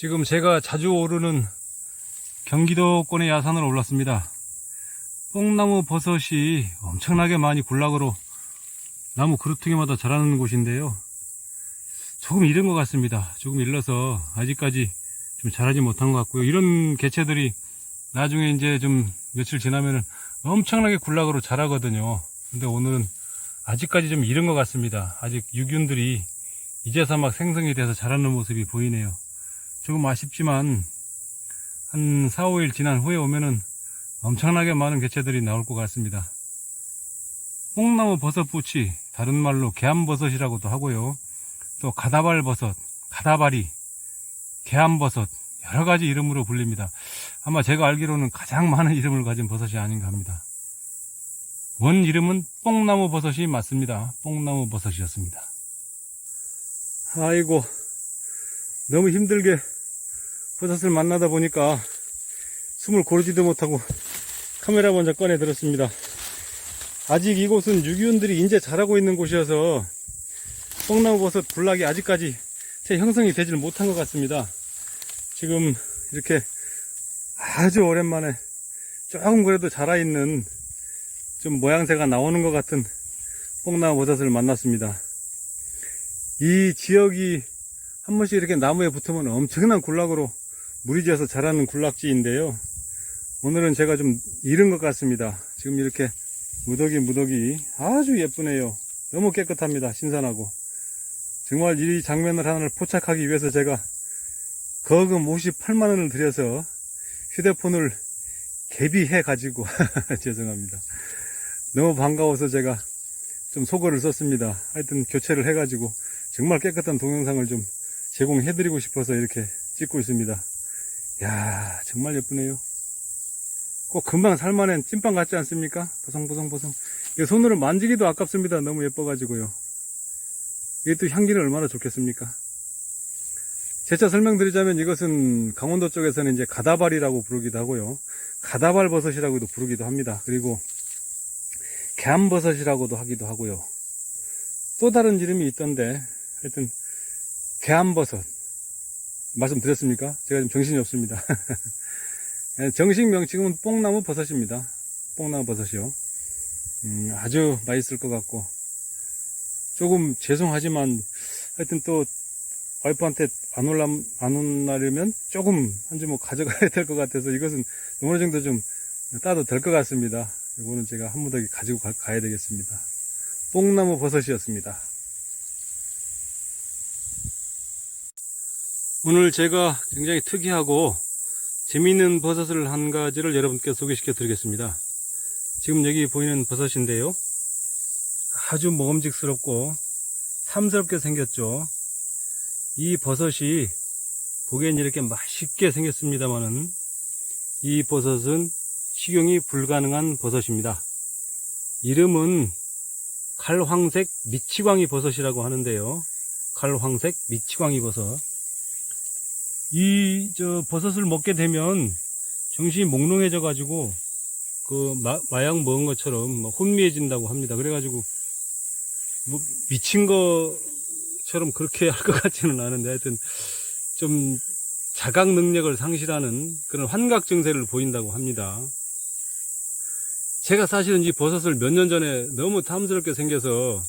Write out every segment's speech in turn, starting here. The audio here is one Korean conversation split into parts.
지금 제가 자주 오르는 경기도권의 야산으로 올랐습니다. 뽕나무 버섯이 엄청나게 많이 군락으로 나무 그루터기마다 자라는 곳인데요. 조금 이른 것 같습니다. 조금 일러서 아직까지 좀 자라지 못한 것 같고요. 이런 개체들이 나중에 이제 좀 며칠 지나면은 엄청나게 군락으로 자라거든요. 근데 오늘은 아직까지 좀 이른 것 같습니다. 아직 유균들이 이제서 막 생성이 돼서 자라는 모습이 보이네요. 조금 아쉽지만 한 4, 5일 지난 후에 오면은 엄청나게 많은 개체들이 나올 것 같습니다. 뽕나무 버섯부치, 다른 말로 개암버섯이라고도 하고요. 또 가다발버섯, 가다바리, 개암버섯, 여러가지 이름으로 불립니다. 아마 제가 알기로는 가장 많은 이름을 가진 버섯이 아닌가 합니다. 원 이름은 뽕나무 버섯이 맞습니다. 뽕나무 버섯이었습니다. 아이고, 너무 힘들게 버섯을 만나다 보니까 숨을 고르지도 못하고 카메라 먼저 꺼내 들었습니다. 아직 이곳은 유기온들이 이제 자라고 있는 곳이어서 뽕나무 버섯 군락이 아직까지 제 형성이 되질 못한 것 같습니다. 지금 이렇게 아주 오랜만에 조금 그래도 자라있는 좀 모양새가 나오는 것 같은 뽕나무 버섯을 만났습니다. 이 지역이 한 번씩 이렇게 나무에 붙으면 엄청난 군락으로 무리지어서 자라는 군락지인데요. 오늘은 제가 좀 이른 것 같습니다. 지금 이렇게 무더기 아주 예쁘네요. 너무 깨끗합니다. 신선하고. 정말 이 장면을 하나를 포착하기 위해서 제가 거금 58만원을 들여서 휴대폰을 개비해 가지고 죄송합니다. 너무 반가워서 제가 좀 소거를 썼습니다. 하여튼 교체를 해 가지고 정말 깨끗한 동영상을 좀 제공해 드리고 싶어서 이렇게 찍고 있습니다. 야, 정말 예쁘네요. 꼭 금방 살만한 찐빵 같지 않습니까? 보송보송. 손으로 만지기도 아깝습니다. 너무 예뻐가지고요. 이게 또 향기는 얼마나 좋겠습니까? 재차 설명드리자면 이것은 강원도 쪽에서는 이제 가다발이라고 부르기도 하고요. 가다발 버섯이라고도 부르기도 합니다. 그리고 개암버섯이라고도 하기도 하고요. 또 다른 이름이 있던데 하여튼 개암버섯 말씀드렸습니까? 제가 좀 정신이 없습니다. 정식 명칭은 뽕나무 버섯입니다. 뽕나무 버섯이요. 아주 맛있을 것 같고 조금 죄송하지만 하여튼 또 와이프한테 안 혼나려면 조금 한 주먹 가져가야 될 것 같아서 이것은 어느 정도 좀 따도 될 것 같습니다. 이거는 제가 한 무더기 가지고 가야 되겠습니다. 뽕나무 버섯이었습니다. 오늘 제가 굉장히 특이하고 재미있는 버섯을 한 가지를 여러분께 소개시켜 드리겠습니다. 지금 여기 보이는 버섯인데요. 아주 먹음직스럽고 탐스럽게 생겼죠. 이 버섯이 보기엔 이렇게 맛있게 생겼습니다만은 이 버섯은 식용이 불가능한 버섯입니다. 이름은 칼황색 미치광이 버섯이라고 하는데요. 칼황색 미치광이 버섯. 이 버섯을 먹게 되면 정신이 몽롱해져 가지고 그 마약 먹은 것처럼 혼미해진다고 합니다. 그래가지고 뭐 미친 것처럼 그렇게 할 것 같지는 않은데 하여튼 좀 자각 능력을 상실하는 그런 환각 증세를 보인다고 합니다. 제가 사실은 이 버섯을 몇 년 전에 너무 탐스럽게 생겨서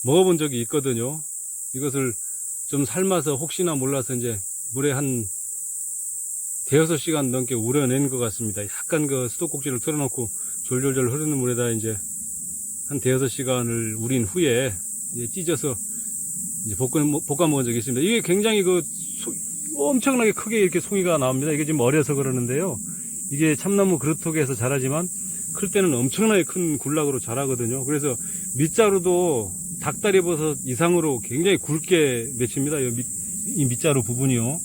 먹어본 적이 있거든요. 이것을 좀 삶아서 혹시나 몰라서 이제 물에 한 대여섯 시간 넘게 우려낸 것 같습니다. 약간 그 수도꼭지를 틀어놓고 졸졸졸 흐르는 물에다 이제 한 대여섯 시간을 우린 후에 이제 찢어서 이제 볶아 먹은 적이 있습니다. 이게 굉장히 엄청나게 크게 이렇게 송이가 나옵니다. 이게 지금 어려서 그러는데요. 이게 참나무 그루터기에서 자라지만 클 때는 엄청나게 큰 군락으로 자라거든요. 그래서 밑자루도 닭다리 버섯 이상으로 굉장히 굵게 맺힙니다. 이 밑자루 부분이요.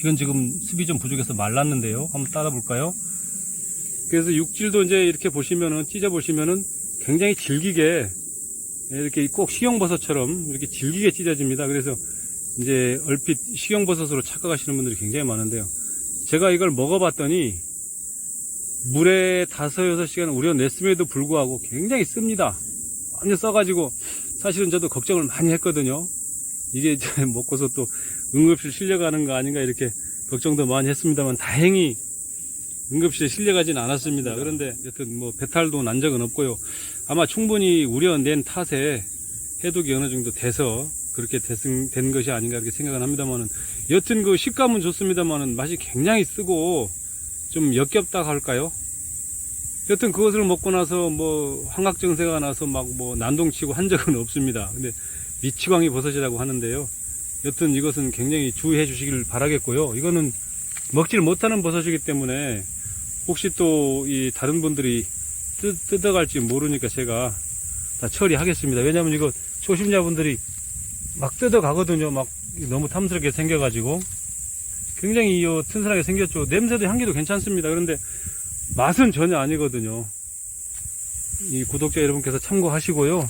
이건 지금 습이 좀 부족해서 말랐는데요. 한번 따라 볼까요? 그래서 육질도 이제 이렇게 보시면은, 찢어 보시면은 굉장히 질기게, 이렇게 꼭 식용버섯처럼 이렇게 질기게 찢어집니다. 그래서 이제 얼핏 식용버섯으로 착각하시는 분들이 굉장히 많은데요. 제가 이걸 먹어봤더니 물에 5, 6시간 우려냈음에도 불구하고 굉장히 씁니다. 완전 써가지고 사실은 저도 걱정을 많이 했거든요. 이게 먹고서 또 응급실 실려가는 거 아닌가 이렇게 걱정도 많이 했습니다만 다행히 응급실에 실려가진 않았습니다. 그런데 여튼 뭐 배탈도 난 적은 없고요. 아마 충분히 우려낸 탓에 해독이 어느 정도 돼서 그렇게 된 것이 아닌가 이렇게 생각은 합니다만은 여튼 그 식감은 좋습니다만은 맛이 굉장히 쓰고 좀 역겹다 할까요? 여튼 그것을 먹고 나서 뭐 환각증세가 나서 막 뭐 난동치고 한 적은 없습니다. 근데 미치광이 버섯이라고 하는데요. 여튼 이것은 굉장히 주의해 주시길 바라겠고요. 이거는 먹질 못하는 버섯이기 때문에 혹시 또 이 다른 분들이 뜯어갈지 모르니까 제가 다 처리하겠습니다. 왜냐면 이거 초심자분들이 막 뜯어가거든요. 막 너무 탐스럽게 생겨가지고 굉장히 튼튼하게 생겼죠. 냄새도 향기도 괜찮습니다. 그런데 맛은 전혀 아니거든요. 이 구독자 여러분께서 참고하시고요.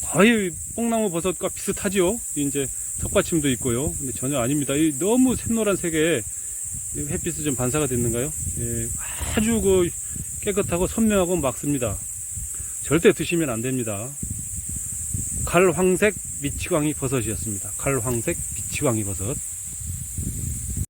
거의 뽕나무 버섯과 비슷하죠. 이제 턱받침도 있고요. 근데 전혀 아닙니다. 이 너무 샛노란색에 햇빛이 좀 반사가 됐는가요? 예, 아주 그 깨끗하고 선명하고 맑습니다. 절대 드시면 안 됩니다. 갈황색 미치광이 버섯이었습니다. 갈황색 미치광이 버섯.